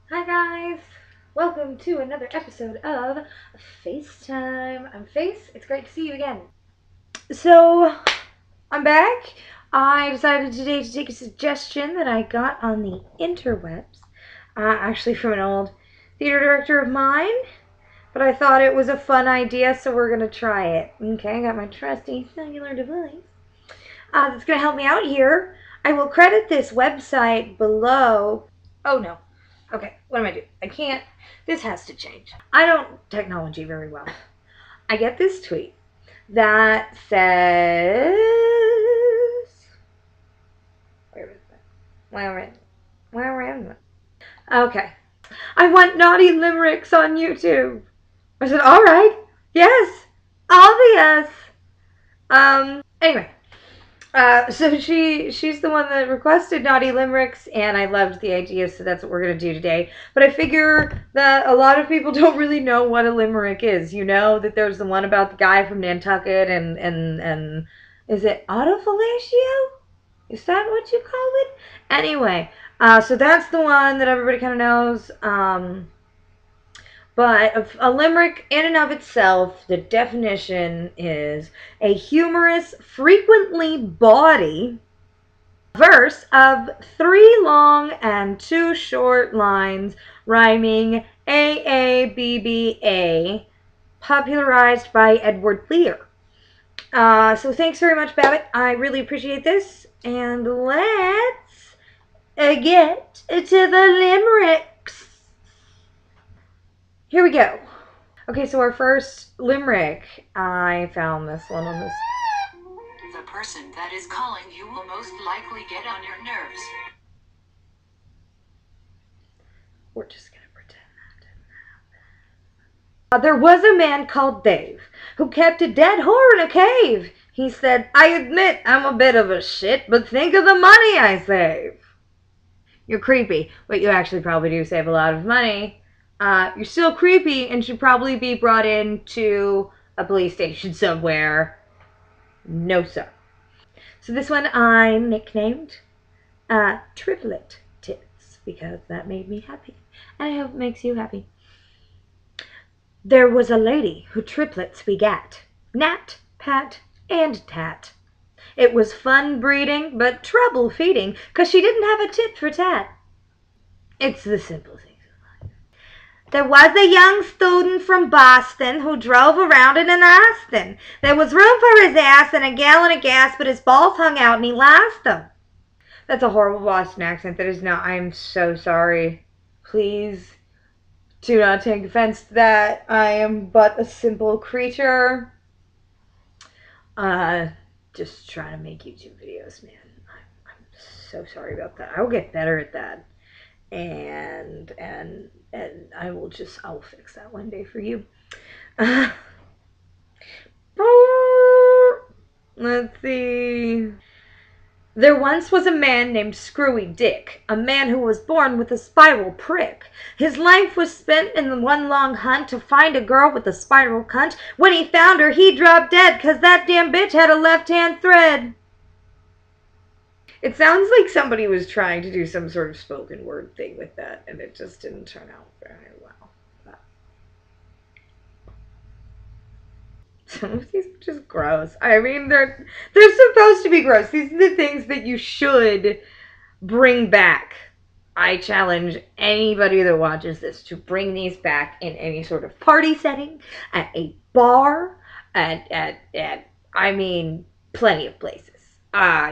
Hi guys! Welcome to another episode of FaceTime. I'm Face. It's great to see you again. So, I'm back. I decided today to take a suggestion that I got on the interwebs, actually from an old theater director of mine, but I thought it was a fun idea, so we're going to try it. Okay, I got my trusty cellular device that's going to help me out here. I will credit this website below. Oh no. Okay, what am I doing? I can't. This has to change. I don't technology very well. I get this tweet that says, where is that? Where is it? Okay. I want Naughty Limericks on YouTube. I said, all right. Yes. Obvious. Anyway. So she's the one that requested Naughty Limericks, and I loved the idea, so that's what we're going to do today. But I figure that a lot of people don't really know what a limerick is. You know that there's the one about the guy from Nantucket and is it autofellatio? Is that what you call it? Anyway, so that's the one that everybody kind of knows. But a limerick in and of itself, the definition is a humorous, frequently bawdy verse of 3 long and 2 short lines rhyming AABBA, popularized by Edward Lear. So thanks very much, Babbitt. I really appreciate this. And let's get to the limericks. Here we go. Okay, so our first limerick, I found this one on this. The person that is calling you will most likely get on your nerves. We're just gonna pretend that didn't happen. There was a man called Dave who kept a dead whore in a cave. He said, I admit I'm a bit of a shit, but think of the money I save. You're creepy, but you actually probably do save a lot of money. You're still creepy and should probably be brought into a police station somewhere. No, sir. So this one I nicknamed Triplet Tits because that made me happy. And I hope it makes you happy. There was a lady who triplets begat, Nat, Pat, and Tat. It was fun breeding, but trouble feeding, 'cause she didn't have a tit for tat. It's the simple things of life. There was a young student from Boston who drove around in an Aston. There was room for his ass and a gallon of gas, but his balls hung out and he lost them. That's a horrible Boston accent. That is not. I'm so sorry. Please do not take offense to that. I am but a simple creature. Just trying to make YouTube videos, man. I'm so sorry about that. I will get better at that. And I will fix that one day for you. Let's see. There once was a man named Screwy Dick, a man who was born with a spiral prick. His life was spent in the one long hunt to find a girl with a spiral cunt. When he found her, he dropped dead, 'cause that damn bitch had a left-hand thread. It sounds like somebody was trying to do some sort of spoken word thing with that, and it just didn't turn out very well. But some of these are just gross. I mean, they're supposed to be gross. These are the things that you should bring back. I challenge anybody that watches this to bring these back in any sort of party setting, at a bar, at I mean, plenty of places.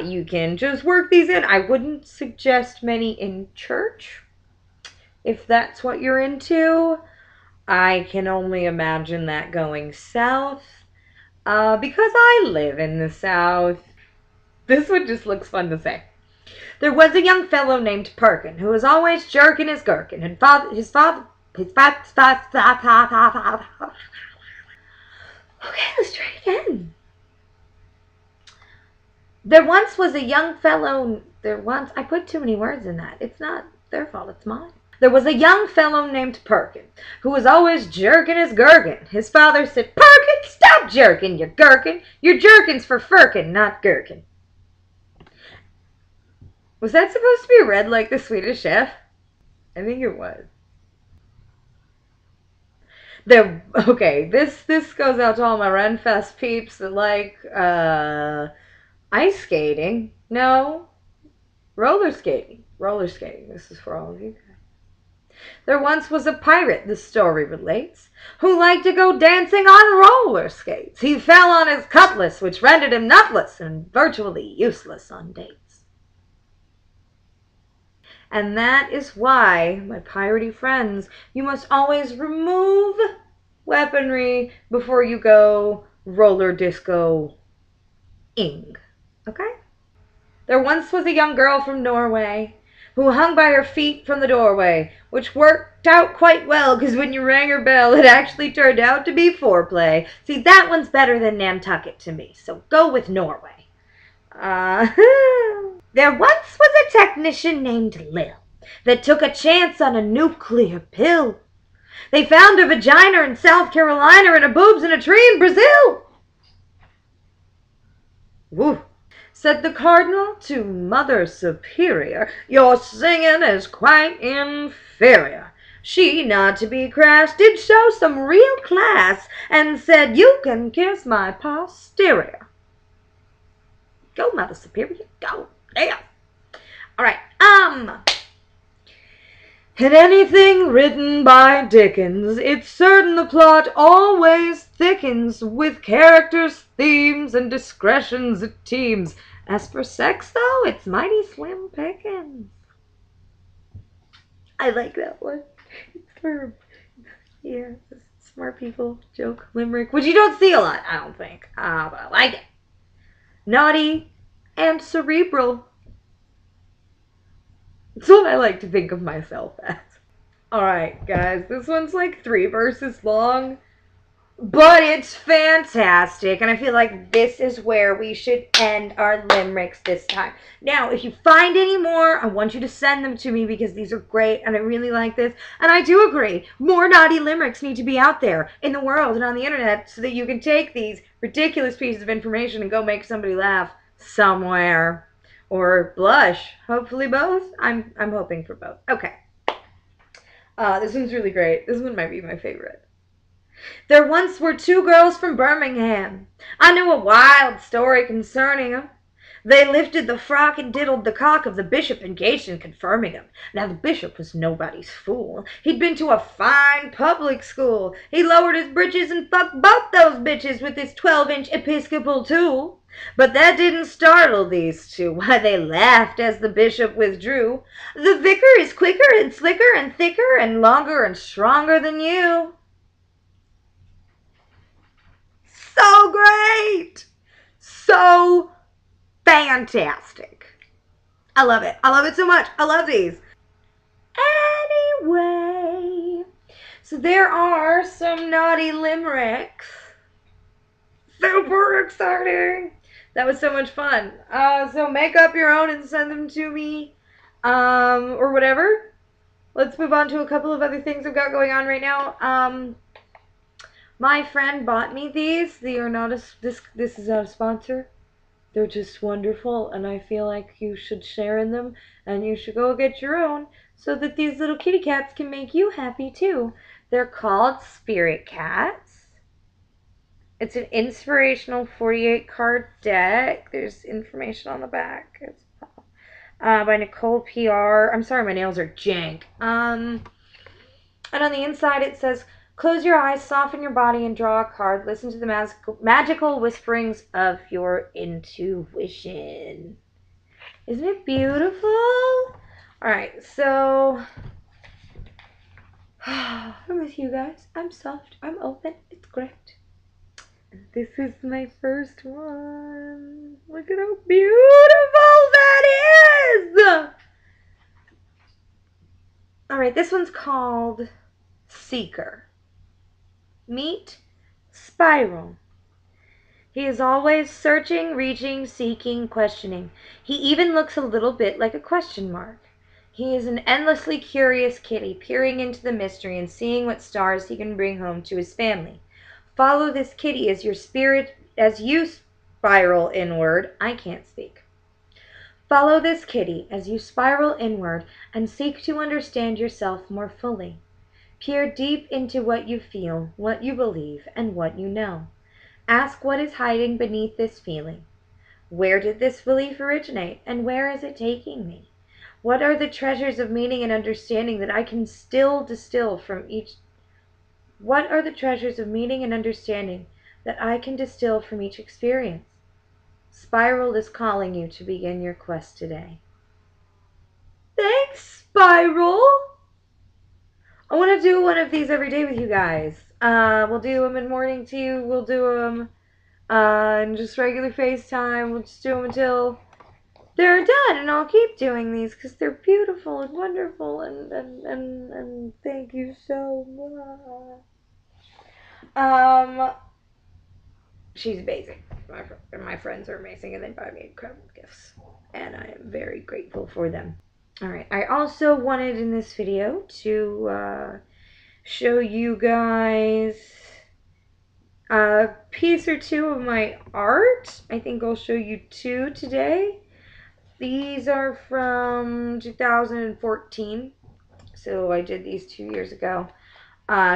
You can just work these in. I wouldn't suggest many in church, if that's what you're into. I can only imagine that going south, because I live in the South. This one just looks fun to say. There was a young fellow named Perkin who was always jerking his gherkin, and his father. Okay, let's try it again. There once was a young fellow. I put too many words in that. It's not their fault, it's mine. There was a young fellow named Perkin who was always jerking his gherkin. His father said, Perkin, stop jerking your gherkin. Your jerkin's for firkin, not gherkin. Was that supposed to be read like the Swedish Chef? I think it was. Okay, this goes out to all my Renfest peeps that like ice skating. No, roller skating. Roller skating. This is for all of you. There once was a pirate, the story relates, who liked to go dancing on roller skates. He fell on his cutlass, which rendered him nutless and virtually useless on dates. And that is why, my piratey friends, you must always remove weaponry before you go roller disco-ing. Okay? There once was a young girl from Norway who hung by her feet from the doorway, which worked out quite well, because when you rang her bell, it actually turned out to be foreplay. See, that one's better than Nantucket to me, so go with Norway. There once was a technician named Lil that took a chance on a nuclear pill. They found a vagina in South Carolina and a boobs in a tree in Brazil. Woo. Said the cardinal to Mother Superior, "Your singing is quite inferior." She, not to be crass, did show some real class and said, "You can kiss my posterior." Go, Mother Superior, go. Yeah. Alright, in anything written by Dickens, it's certain the plot always thickens with characters, themes, and discretions it teams. As for sex, though, it's mighty slim pickings. I like that one. It's for, smart people joke limerick, which you don't see a lot, I don't think. But I like it. Naughty and cerebral. It's what I like to think of myself as. Alright, guys, this one's like 3 verses long, but it's fantastic, and I feel like this is where we should end our limericks this time. Now, if you find any more, I want you to send them to me because these are great, and I really like this. And I do agree, more naughty limericks need to be out there in the world and on the internet so that you can take these ridiculous pieces of information and go make somebody laugh somewhere. Or blush. Hopefully both. I'm hoping for both. Okay. This one's really great. This one might be my favorite. There once were 2 girls from Birmingham. I knew a wild story concerning them. They lifted the frock and diddled the cock of the bishop engaged in confirming him. Now the bishop was nobody's fool. He'd been to a fine public school. He lowered his britches and fucked both those bitches with his 12-inch episcopal tool. But that didn't startle these 2. Why, they laughed as the bishop withdrew. The vicar is quicker and slicker and thicker and longer and stronger than you. So great! So fantastic. I love it. I love it so much. I love these. Anyway, so there are some naughty limericks. Super exciting. That was so much fun. So make up your own and send them to me, or whatever. Let's move on to a couple of other things I've got going on right now. My friend bought me these. They are not this is not a sponsor. They're just wonderful, and I feel like you should share in them, and you should go get your own so that these little kitty cats can make you happy too. They're called Spirit Cats. It's an inspirational 48 card deck. There's information on the back. It's by Nicole PR. I'm sorry, my nails are jank. And on the inside it says, close your eyes, soften your body, and draw a card. Listen to the magical whisperings of your intuition. Isn't it beautiful? Alright, so I'm with you guys. I'm soft. I'm open. It's great. This is my first one. Look at how beautiful that is! Alright, this one's called Seeker. Meet Spiral. He is always searching, reaching, seeking, questioning. He even looks a little bit like a question mark. He is an endlessly curious kitty, peering into the mystery and seeing what stars he can bring home to his family. Follow this kitty as you spiral inward. I can't speak. Follow this kitty as you spiral inward and seek to understand yourself more fully. Peer deep into what you feel, what you believe, and what you know. Ask what is hiding beneath this feeling. Where did this belief originate, and where is it taking me? What are the treasures of meaning and understanding that I can still distill from each What are the treasures of meaning and understanding that I can distill from each experience? Spiral is calling you to begin your quest today. Thanks, Spiral! I want to do one of these every day with you guys. We'll do them in morning tea. We'll do them in just regular FaceTime. We'll just do them until they're done, and I'll keep doing these because they're beautiful and wonderful, and thank you so much. She's amazing. My friends are amazing, and they buy me incredible gifts, and I am very grateful for them. Alright, I also wanted in this video to show you guys a piece or two of my art. I think I'll show you two today. These are from 2014, so I did these 2 years ago.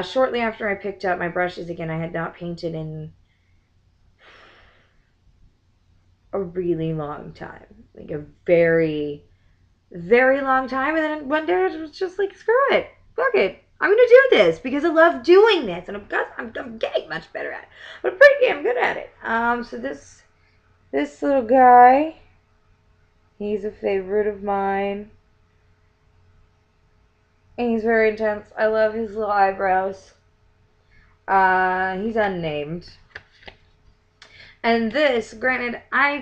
Shortly after I picked up my brushes again, I had not painted in a really long time, like a very, very long time. And then one day I was just like, screw it, fuck it, I'm gonna do this because I love doing this, and I'm getting much better at it, but I'm pretty damn good at it. So this little guy, he's a favorite of mine, and he's very intense. I love his little eyebrows. He's unnamed. And this, granted, I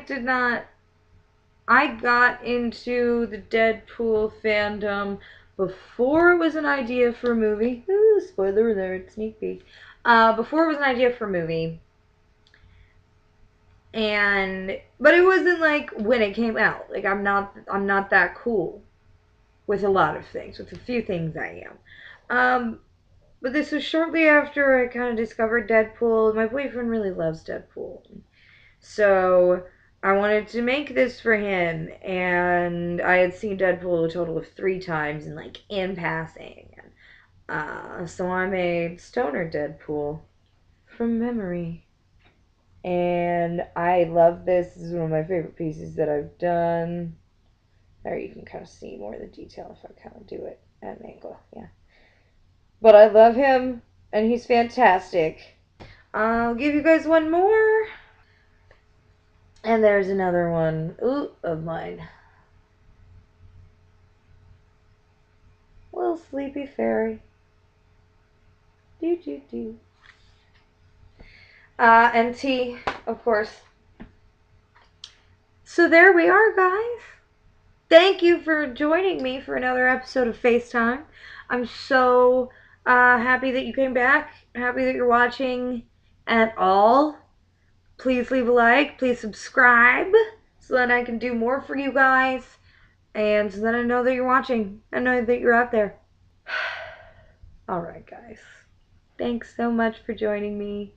got into the Deadpool fandom before it was an idea for a movie. Ooh, spoiler alert, sneak peek. Before it was an idea for a movie. But it wasn't like when it came out. Like, I'm not that cool with a lot of things. With a few things I am. But this was shortly after I kind of discovered Deadpool. My boyfriend really loves Deadpool. So I wanted to make this for him, and I had seen Deadpool a total of 3 times, and like in passing. So I made Stoner Deadpool from memory. And I love this. This is one of my favorite pieces that I've done. There you can kind of see more of the detail if I kind of do it at an angle. Yeah. But I love him, and he's fantastic. I'll give you guys one more. And there's another one, of mine. Little sleepy fairy. Do. And tea, of course. So there we are, guys. Thank you for joining me for another episode of FaceTime. I'm so happy that you came back. Happy that you're watching at all. Please leave a like. Please subscribe so that I can do more for you guys. And so that I know that you're watching. I know that you're out there. Alright, guys. Thanks so much for joining me.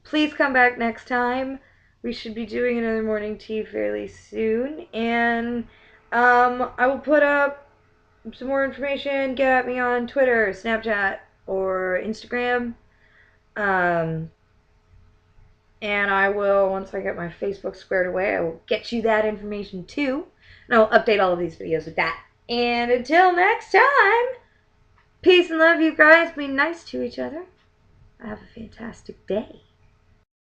Please come back next time. We should be doing another morning tea fairly soon. And I will put up some more information. Get at me on Twitter, Snapchat, or Instagram. And I will, once I get my Facebook squared away, I will get you that information too. And I'll update all of these videos with that. And until next time, peace and love, you guys. Be nice to each other. Have a fantastic day.